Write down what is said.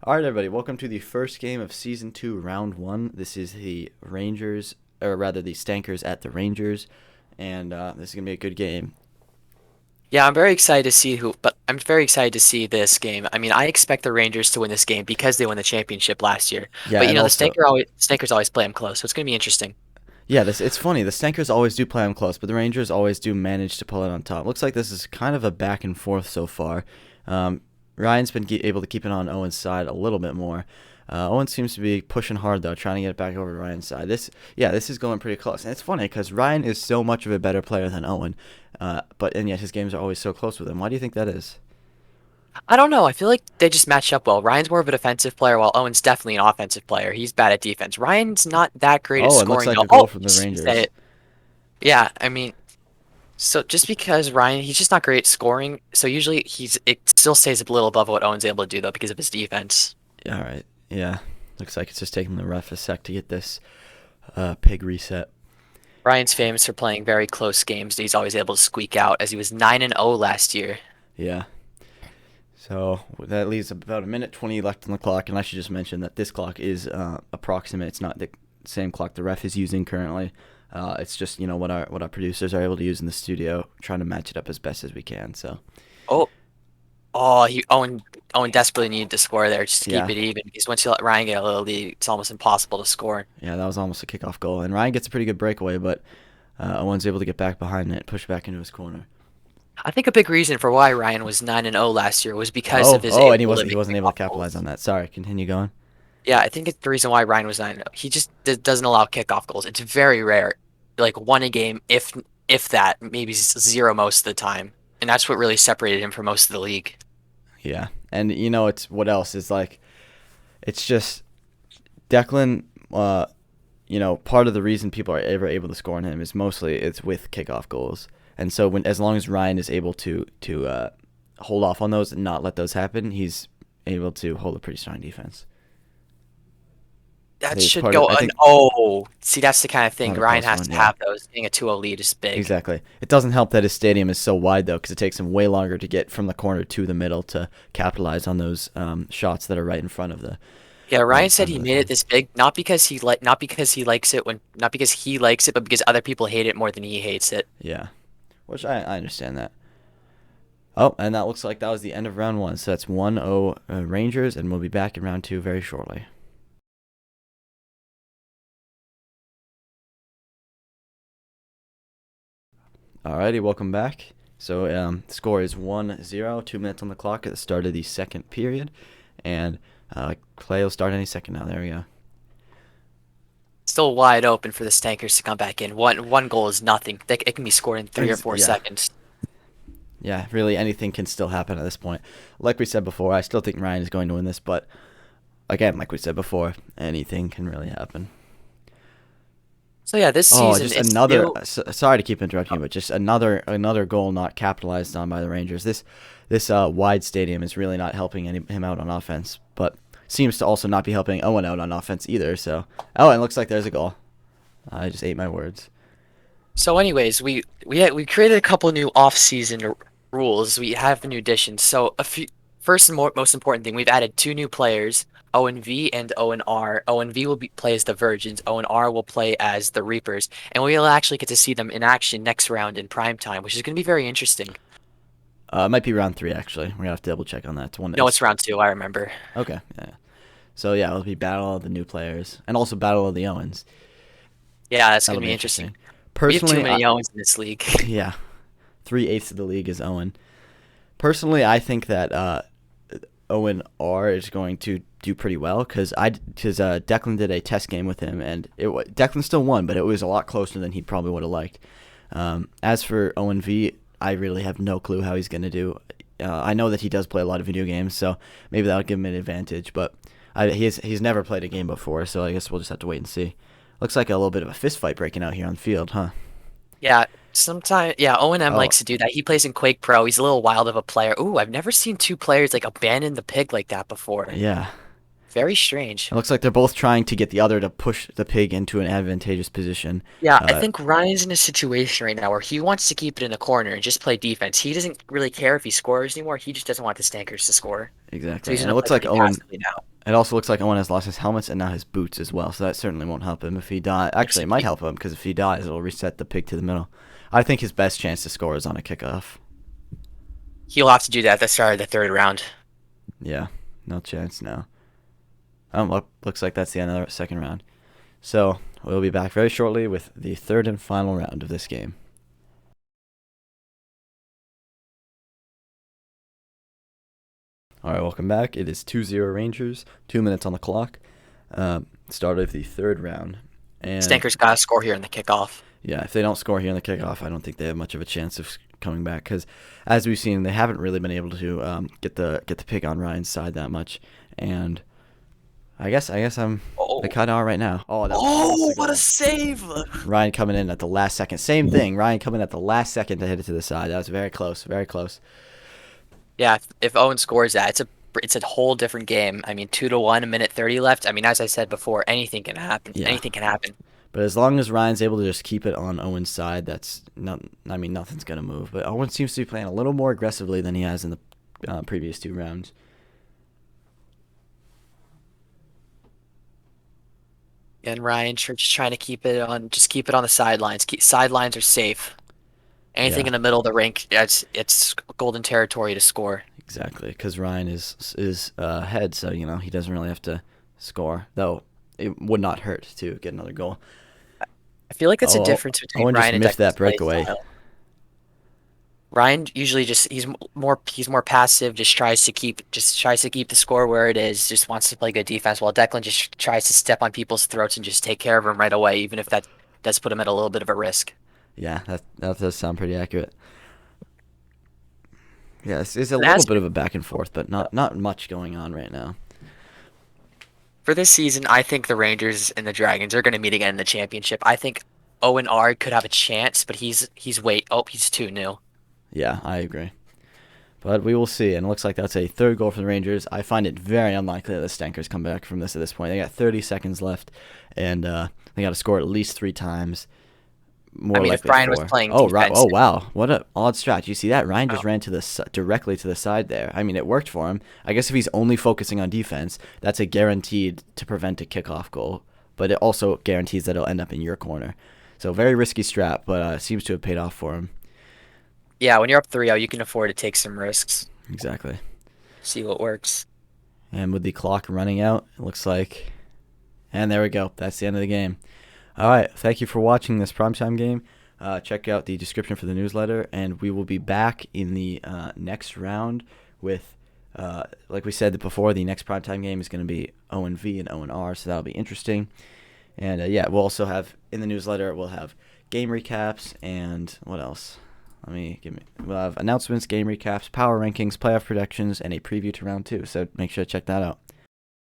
All right, everybody, welcome to the first game of Season 2, Round 1. This is the Rangers, or rather the Stankers at the Rangers, and this is going to be a good game. Yeah, I'm very excited to see but I'm very excited to see this game. I mean, I expect the Rangers to win this game because they won the championship last year. Yeah, But and the also, Stankers always play them close, so it's gonna be interesting. yeah, it's funny. The Stankers always do play them close, but the Rangers always do manage to pull it on top. Looks like this is kind of a back and forth so far. Um, Ryan's been able to keep it on Owen's side a little bit more. Owen seems to be pushing hard though, trying to get it back over to Ryan's side. This is going pretty close, and it's funny because Ryan is so much of a better player than Owen, and yet his games are always so close with him. Why do you think that is? I don't know. I feel like they just match up well. Ryan's more of a defensive player, while Owen's definitely an offensive player. He's bad at defense. Ryan's not that great at Oh, it looks scoring like though. a goal Oh, from you the said Rangers. it. Yeah, I mean, so just because he's just not great at scoring. So usually it still stays a little above what Owen's able to do though because of his defense. All right, yeah, looks like it's just taking the ref a sec to get this pig reset. Ryan's famous for playing very close games that he's always able to squeak out, as he was 9-0 last year. Yeah, so that leaves about a minute 20 left on the clock, and I should just mention that this clock is approximate. It's not the same clock the ref is using currently. It's just what our producers are able to use in the studio, trying to match it up as best as we can. So Oh, oh, Owen desperately needed to score there just to keep yeah, it even because once you let Ryan get a little lead, it's almost impossible to score. yeah, that was almost a kickoff goal, and Ryan gets a pretty good breakaway, but Owen's able to get back behind it, push back into his corner. I think a big reason for why Ryan was 9-0 last year was because of Oh, his oh, and he ability wasn't to he make wasn't able to kickoff capitalize goals. on that. Sorry, continue going. Yeah, I think it's the reason why Ryan was 9-0. He just doesn't allow kickoff goals. It's very rare, like one a game, if that, maybe zero most of the time, and that's what really separated him from most of the league. Yeah, and it's what else is like. It's just Declan. Part of the reason people are ever able to score on him is mostly it's with kickoff goals, and so as long as Ryan is able to hold off on those and not let those happen, he's able to hold a pretty strong defense. I That think it's should part of. go I un think oh, see, that's the kind of thing another Ryan plus has one. to Yeah, have those. Getting a 2-0 lead is big. exactly. It doesn't help that his stadium is so wide though, because it takes him way longer to get from the corner to the middle to capitalize on those shots that are right in front of the Yeah, right Ryan in said front he of the made it thing. this big not because he likes it not because he likes it, but because other people hate it more than he hates it. Yeah, which I understand that. Oh, and that looks like that was the end of round one. So that's 1-0 Rangers, and we'll be back in round two very shortly. Alrighty, welcome back. So the score is 1-0, 2 minutes on the clock at the start of the second period. And Clay will start any second now. There we go. Still wide open for the Stankers to come back in. One goal is nothing. It can be scored in 3 or 4 Yeah, seconds. yeah, really anything can still happen at this point. Like we said before, I still think Ryan is going to win this, but again, like we said before, anything can really happen. So yeah, this Oh, season just it's another. still Sorry to keep interrupting you, but just another goal not capitalized on by the Rangers. This wide stadium is really not helping him out on offense, but seems to also not be helping Owen out on offense either. So, oh, and it looks like there's a goal. I just ate my words. So, anyways, we created a couple new off-season rules. We have new additions. So, first and most important thing, we've added two new players, Owen V and Owen R. Owen V will play as the Virgins. Owen R will play as the Reapers, and we'll actually get to see them in action next round in Primetime, which is going to be very interesting. It might be round three actually. We're gonna have to double check on that. It's one. No, it's round two. I remember. Okay. Yeah. So yeah, it'll be battle of the new players and also battle of the Owens. Yeah, that's going That'll to be be interesting. interesting. We have too Personally, many Owens in this league. yeah, 3/8 of the league is Owen. Personally, I think that Owen R is going to do pretty well because Declan did a test game with him and Declan still won, but it was a lot closer than he probably would have liked. As for Owen V, I really have no clue how he's going to do. I know that he does play a lot of video games, so maybe that'll give him an advantage. But he's never played a game before, so I guess we'll just have to wait and see. Looks like a little bit of a fist fight breaking out here on the field, huh? Yeah, yeah, Owen M Oh, likes to do that. He plays in Quake Pro. He's a little wild of a player. Ooh, I've never seen two players like abandon the pig like that before. yeah. Very strange. It looks like they're both trying to get the other to push the pig into an advantageous position. Yeah, I Uh, think Ryan's in a situation right now where he wants to keep it in the corner and just play defense. He doesn't really care if he scores anymore. He just doesn't want the Stankers to score. So exactly. he's And gonna it looks play like pretty Owen passively now. It also looks like Owen has lost his helmets and now his boots as well, so that certainly won't help him if he dies. Actually, it might help him because if he dies, it'll reset the pig to the middle. I think his best chance to score is on a kickoff. He'll have to do that at the start of the third round. Yeah, no chance now. Looks like that's the end of the second round. So we'll be back very shortly with the third and final round of this game. All right, welcome back. It is 2-0 Rangers, 2 minutes on the clock. Start of the third round. And Stankers got to score here in the kickoff. yeah, if they don't score here in the kickoff, I don't think they have much of a chance of coming back because, as we've seen, they haven't really been able to get the pig on Ryan's side that much. And I guess they kind of are right now. Oh, that was what a save! Ryan coming in at the last second. Same thing. Ryan coming at the last second to hit it to the side. That was very close. Very close. Yeah, if Owen scores that, it's a whole different game. I mean, 2-1, a minute 30 left. I mean, as I said before, anything can happen. Yeah. Anything can happen. But as long as Ryan's able to just keep it on Owen's side, that's not. I mean, nothing's gonna move. But Owen seems to be playing a little more aggressively than he has in the previous 2 rounds. And Ryan just trying to keep it on the sidelines. Sidelines are safe. Anything Yeah. in the middle of the rink, it's golden territory to score. Exactly, because Ryan is ahead, so he doesn't really have to score. Though it would not hurt to get another goal. I feel like that's a difference between Owen Ryan just and missed that Declan's play breakaway. style. Ryan usually he's more passive, just tries to keep the score where it is, just wants to play good defense, while Declan just tries to step on people's throats and just take care of them right away, even if that does put him at a little bit of a risk. Yeah, that does sound pretty accurate. Yeah, it's a little bit of a back and forth, but not much going on right now. For this season, I think the Rangers and the Dragons are going to meet again in the championship. I think Owen R could have a chance, but he's too new. Yeah, I agree. But we will see, and it looks like that's a third goal for the Rangers. I find it very unlikely that the Stankers come back from this at this point. They got 30 seconds left, and they got to score at least 3 times. If Ryan was playing defense. Oh, wow. What an odd strat. You see that? Ryan just ran directly to the side there. I mean, it worked for him. I guess if he's only focusing on defense, that's a guaranteed to prevent a kickoff goal. But it also guarantees that it'll end up in your corner. So very risky strat, but seems to have paid off for him. Yeah, when you're up 3-0, you can afford to take some risks. Exactly. See what works. And with the clock running out, it looks like... And there we go. That's the end of the game. All right. Thank you for watching this Primetime game. Check out the description for the newsletter, and we will be back in the next round with, like we said before, the next Primetime game is going to be Owen V and Owen R, so that'll be interesting. And, we'll also have, in the newsletter, we'll have game recaps and what else? We'll have announcements, game recaps, power rankings, playoff predictions, and a preview to round 2, so make sure to check that out.